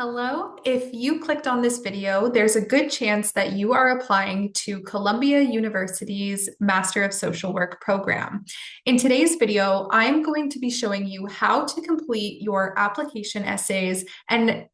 Hello. If you clicked on this video, there's a good chance that you are applying to Columbia University's Master of Social Work program. In today's video, I'm going to be showing you how to complete your application essays and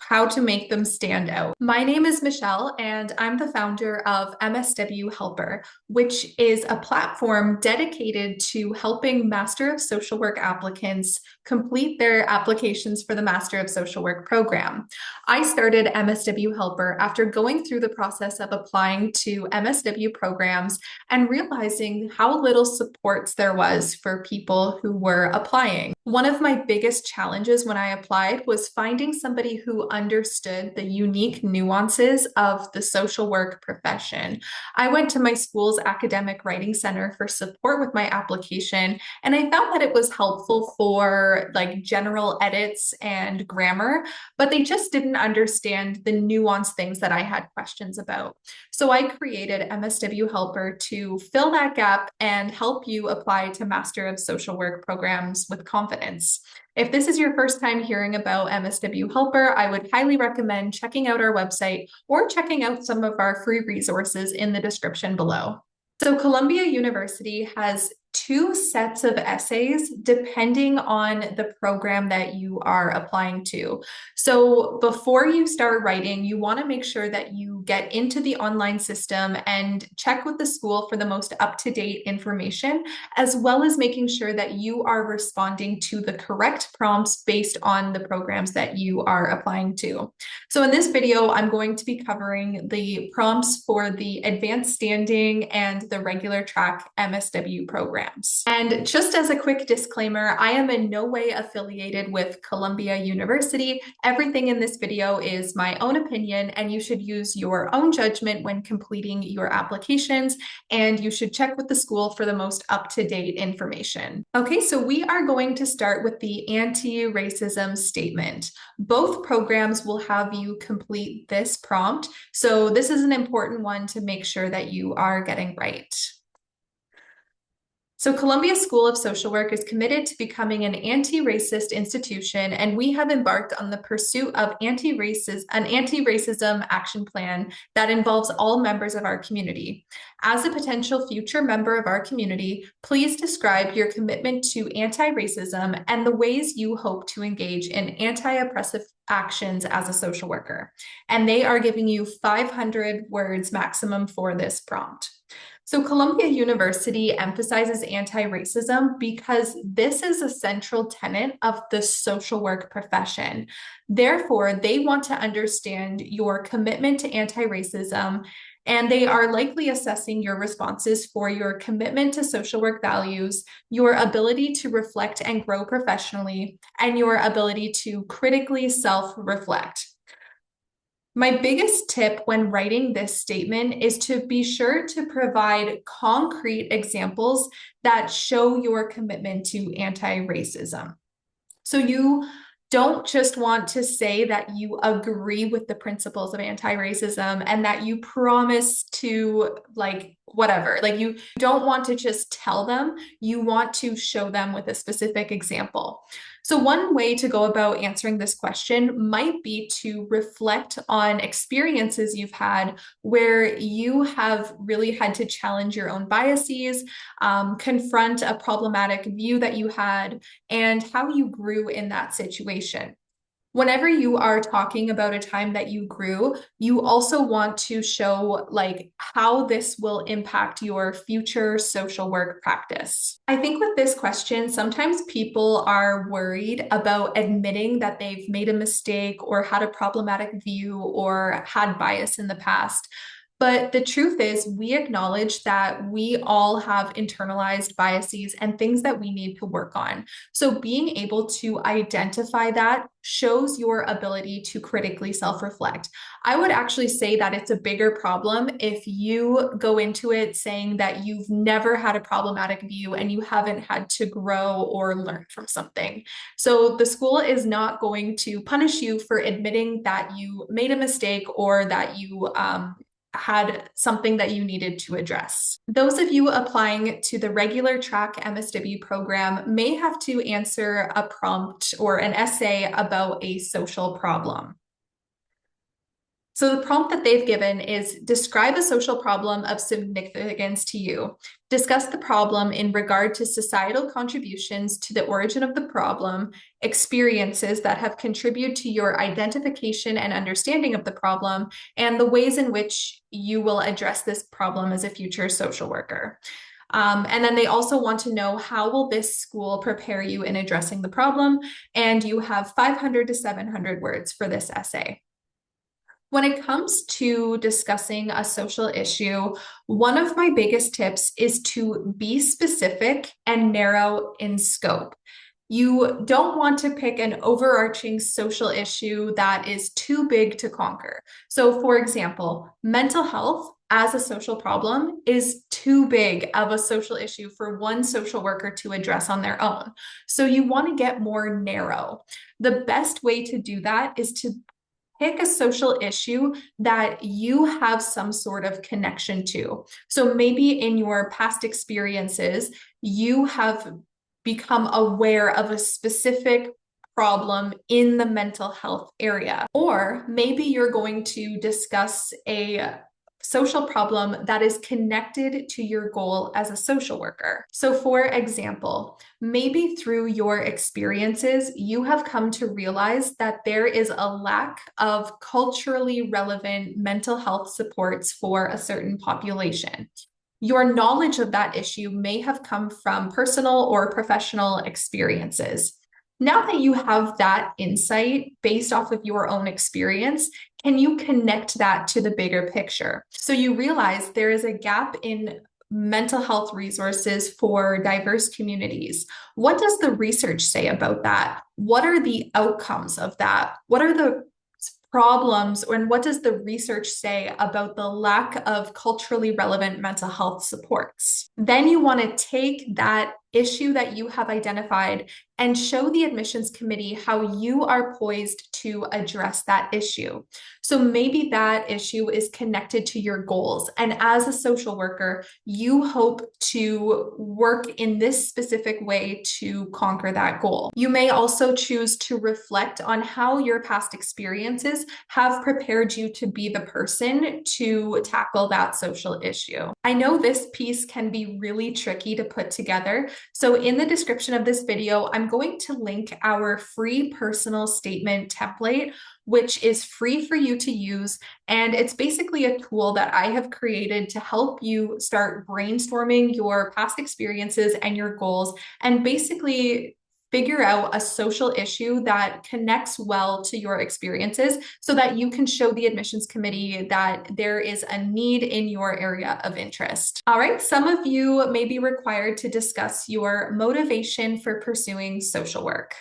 how to make them stand out. My name is Michelle, and I'm the founder of MSW Helper, which is a platform dedicated to helping Master of Social Work applicants complete their applications for the Master of Social Work program. I started MSW Helper after going through the process of applying to MSW programs and realizing how little supports there was for people who were applying. One of my biggest challenges when I applied was finding somebody who understood the unique nuances of the social work profession. I went to my school's academic writing center for support with my application, and I found that it was helpful for like general edits and grammar, but they just didn't understand the nuanced things that I had questions about. So I created MSW Helper to fill that gap and help you apply to Master of Social Work programs with confidence. If this is your first time hearing about MSW Helper, I would highly recommend checking out our website or checking out some of our free resources in the description below. So Columbia University has two sets of essays depending on the program that you are applying to. So before you start writing, you want to make sure that you get into the online system and check with the school for the most up-to-date information, as well as making sure that you are responding to the correct prompts based on the programs that you are applying to. So in this video, I'm going to be covering the prompts for the advanced standing and the regular track MSW programs. And just as a quick disclaimer, I am in no way affiliated with Columbia University. Everything in this video is my own opinion, and you should use your own judgment when completing your applications, and you should check with the school for the most up-to-date information. Okay, so we are going to start with the anti-racism statement. Both programs will have you complete this prompt, so this is an important one to make sure that you are getting right. So Columbia School of Social Work is committed to becoming an anti-racist institution, and we have embarked on the pursuit of an anti-racism action plan that involves all members of our community. As a potential future member of our community, please describe your commitment to anti-racism and the ways you hope to engage in anti-oppressive actions as a social worker. And they are giving you 500 words maximum for this prompt. So Columbia University emphasizes anti-racism because this is a central tenet of the social work profession. Therefore, they want to understand your commitment to anti-racism, and they are likely assessing your responses for your commitment to social work values, your ability to reflect and grow professionally, and your ability to critically self-reflect. My biggest tip when writing this statement is to be sure to provide concrete examples that show your commitment to anti-racism. So you don't just want to say that you agree with the principles of anti-racism and that you promise to whatever. You don't want to just tell them, you want to show them with a specific example. So one way to go about answering this question might be to reflect on experiences you've had where you have really had to challenge your own biases, confront a problematic view that you had, and how you grew in that situation. Whenever you are talking about a time that you grew, you also want to show how this will impact your future social work practice. I think with this question, sometimes people are worried about admitting that they've made a mistake or had a problematic view or had bias in the past. But the truth is, we acknowledge that we all have internalized biases and things that we need to work on. So being able to identify that shows your ability to critically self-reflect. I would actually say that it's a bigger problem if you go into it saying that you've never had a problematic view and you haven't had to grow or learn from something. So the school is not going to punish you for admitting that you made a mistake or that you had something that you needed to address. Those of you applying to the regular track MSW program may have to answer a prompt or an essay about a social problem. So the prompt that they've given is describe a social problem of significance to you. Discuss the problem in regard to societal contributions to the origin of the problem, experiences that have contributed to your identification and understanding of the problem, and the ways in which you will address this problem as a future social worker. And then they also want to know how will this school prepare you in addressing the problem? And you have 500 to 700 words for this essay. When it comes to discussing a social issue, one of my biggest tips is to be specific and narrow in scope. You don't want to pick an overarching social issue that is too big to conquer. So, for example, mental health as a social problem is too big of a social issue for one social worker to address on their own. So, you want to get more narrow. The best way to do that is to pick a social issue that you have some sort of connection to. So maybe in your past experiences, you have become aware of a specific problem in the mental health area. Or maybe you're going to discuss a social problem that is connected to your goal as a social worker. So, for example, maybe through your experiences, you have come to realize that there is a lack of culturally relevant mental health supports for a certain population. Your knowledge of that issue may have come from personal or professional experiences. Now that you have that insight based off of your own experience, can you connect that to the bigger picture? So you realize there is a gap in mental health resources for diverse communities. What does the research say about that? What are the outcomes of that? What are the problems, and what does the research say about the lack of culturally relevant mental health supports? Then you want to take that issue that you have identified and show the admissions committee how you are poised to address that issue. So maybe that issue is connected to your goals. And as a social worker, you hope to work in this specific way to conquer that goal. You may also choose to reflect on how your past experiences have prepared you to be the person to tackle that social issue. I know this piece can be really tricky to put together. So in the description of this video, I'm going to link our free personal statement template, which is free for you to use. And it's basically a tool that I have created to help you start brainstorming your past experiences and your goals, and basically figure out a social issue that connects well to your experiences so that you can show the admissions committee that there is a need in your area of interest. All right, some of you may be required to discuss your motivation for pursuing social work.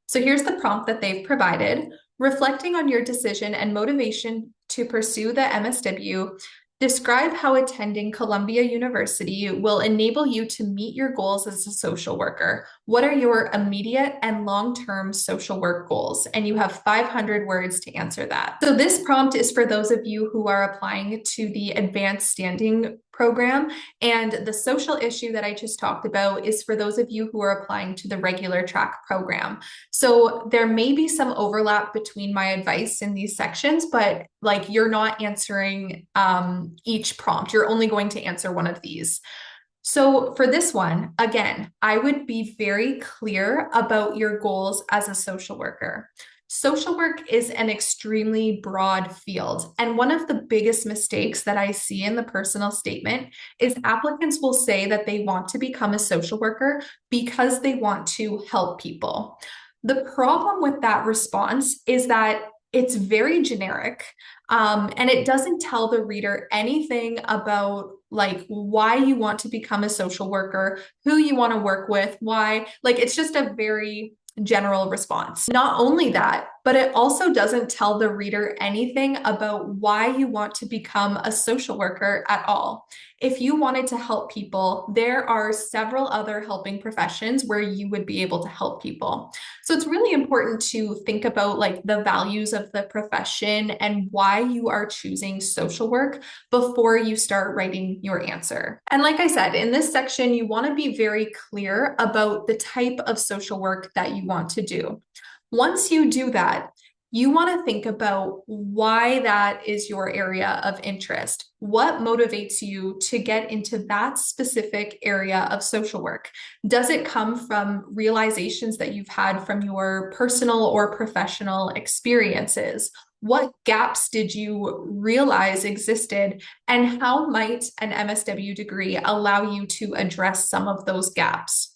So here's the prompt that they've provided. Reflecting on your decision and motivation to pursue the MSW, describe how attending Columbia University will enable you to meet your goals as a social worker. What are your immediate and long-term social work goals? And you have 500 words to answer that. So this prompt is for those of you who are applying to the advanced standing program, and the social issue that I just talked about is for those of you who are applying to the regular track program. So there may be some overlap between my advice in these sections, but like you're not answering each prompt. You're only going to answer one of these. So for this one, again, I would be very clear about your goals as a social worker. Social work is an extremely broad field. And one of the biggest mistakes that I see in the personal statement is applicants will say that they want to become a social worker because they want to help people. The problem with that response is that it's very generic, and it doesn't tell the reader anything about like why you want to become a social worker, who you want to work with, why. Like it's just a very general response. Not only that, but it also doesn't tell the reader anything about why you want to become a social worker at all. If you wanted to help people, there are several other helping professions where you would be able to help people. So it's really important to think about like the values of the profession and why you are choosing social work before you start writing your answer. And like I said, in this section, you want to be very clear about the type of social work that you want to do. Once you do that, You want to think about why that is your area of interest. What motivates you to get into that specific area of social work? Does it come from realizations that you've had from your personal or professional experiences? What gaps did you realize existed, and how might an MSW degree allow you to address some of those gaps?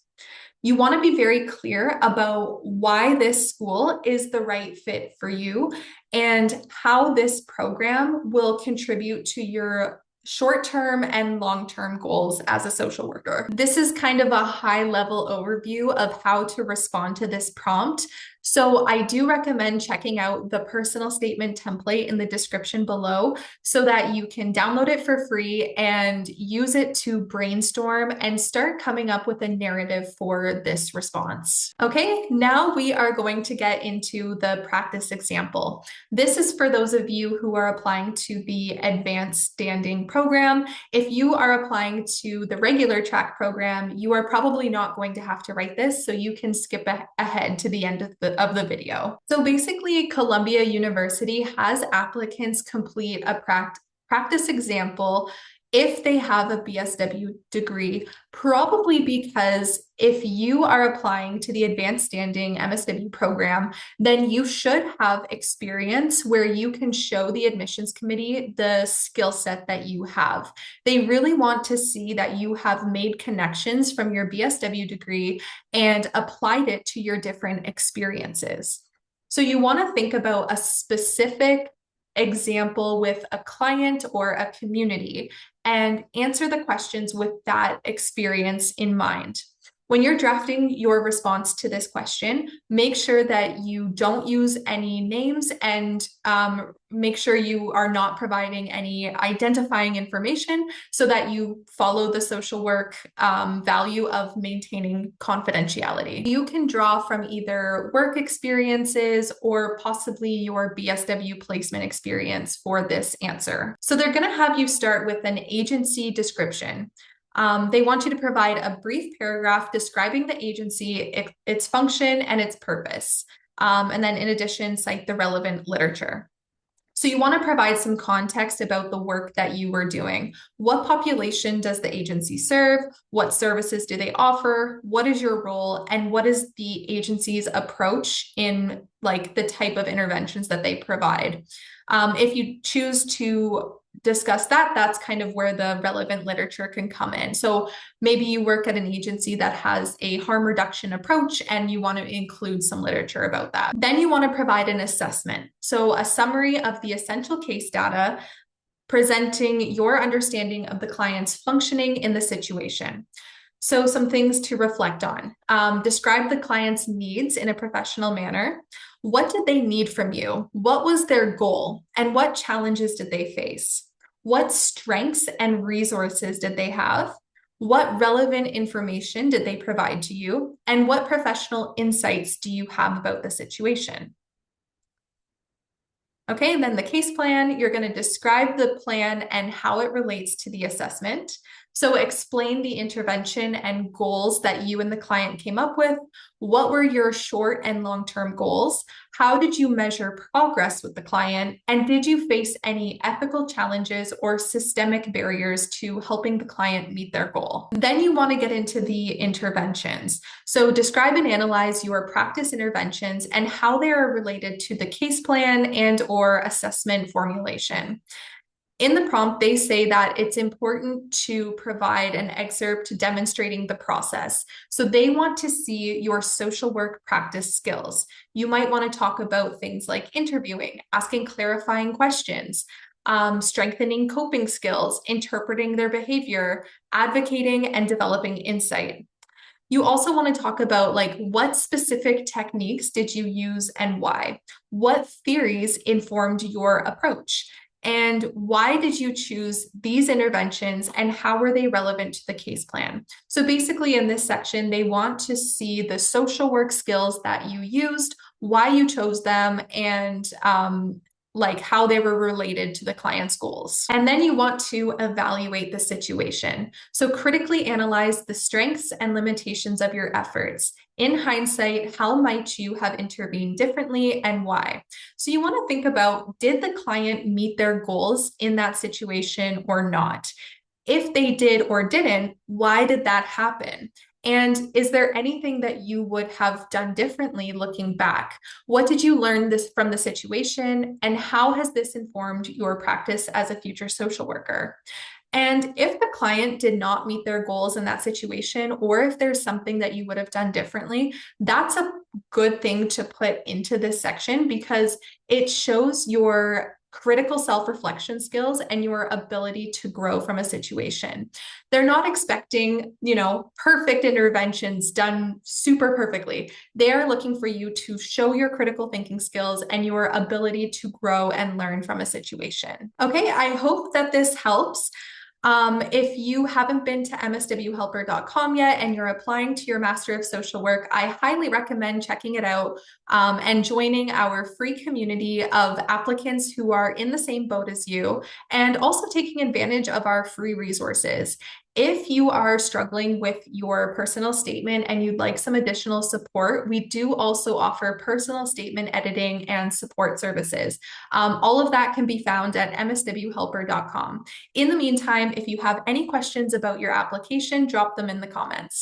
You want to be very clear about why this school is the right fit for you and how this program will contribute to your short-term and long-term goals as a social worker. This is kind of a high-level overview of how to respond to this prompt. So I do recommend checking out the personal statement template in the description below so that you can download it for free and use it to brainstorm and start coming up with a narrative for this response. Okay, now we are going to get into the practice example. This is for those of you who are applying to the advanced standing program. If you are applying to the regular track program, you are probably not going to have to write this, so you can skip ahead to the end of the video. So basically, Columbia University has applicants complete a practice example if they have a BSW degree, probably because if you are applying to the advanced standing MSW program, then you should have experience where you can show the admissions committee the skill set that you have. They really want to see that you have made connections from your BSW degree and applied it to your different experiences. So you want to think about a specific example with a client or a community and answer the questions with that experience in mind. When you're drafting your response to this question, make sure that you don't use any names and make sure you are not providing any identifying information so that you follow the social work value of maintaining confidentiality. You can draw from either work experiences or possibly your BSW placement experience for this answer. So they're going to have you start with an agency description. They want you to provide a brief paragraph describing the agency, its function, and its purpose. And then in addition, cite the relevant literature. So you want to provide some context about the work that you were doing. What population does the agency serve? What services do they offer? What is your role? And what is the agency's approach in like the type of interventions that they provide? If you choose to discuss that, that's kind of where the relevant literature can come in. So maybe you work at an agency that has a harm reduction approach and you want to include some literature about that. Then you want to provide an assessment. So a summary of the essential case data presenting your understanding of the client's functioning in the situation. So some things to reflect on. Describe the client's needs in a professional manner. What did they need from you? What was their goal? And what challenges did they face? What strengths and resources did they have? What relevant information did they provide to you? And what professional insights do you have about the situation? Okay, and then the case plan, you're going to describe the plan and how it relates to the assessment. So explain the intervention and goals that you and the client came up with. What were your short and long-term goals? How did you measure progress with the client? And did you face any ethical challenges or systemic barriers to helping the client meet their goal? Then you want to get into the interventions. So describe and analyze your practice interventions and how they are related to the case plan and or assessment formulation. In the prompt, they say that it's important to provide an excerpt demonstrating the process. So they want to see your social work practice skills. You might want to talk about things like interviewing, asking clarifying questions, strengthening coping skills, interpreting their behavior, advocating, and developing insight. You also want to talk about like what specific techniques did you use and why? What theories informed your approach? And why did you choose these interventions and how were they relevant to the case plan? So basically in this section, they want to see the social work skills that you used, why you chose them, and like how they were related to the client's goals. And then you want to evaluate the situation. So critically analyze the strengths and limitations of your efforts. In hindsight, how might you have intervened differently and why? So you want to think about, did the client meet their goals in that situation or not? If they did or didn't, why did that happen? And is there anything that you would have done differently looking back? What did you learn from the situation? And how has this informed your practice as a future social worker? And if the client did not meet their goals in that situation, or if there's something that you would have done differently, that's a good thing to put into this section because it shows your critical self-reflection skills and your ability to grow from a situation. They're not expecting, perfect interventions done super perfectly. They are looking for you to show your critical thinking skills and your ability to grow and learn from a situation. Okay, I hope that this helps. If you haven't been to mswhelper.com yet and you're applying to your Master of Social Work, I highly recommend checking it out and joining our free community of applicants who are in the same boat as you, and also taking advantage of our free resources. If you are struggling with your personal statement and you'd like some additional support, we do also offer personal statement editing and support services. All of that can be found at mswhelper.com. In the meantime, if you have any questions about your application, drop them in the comments.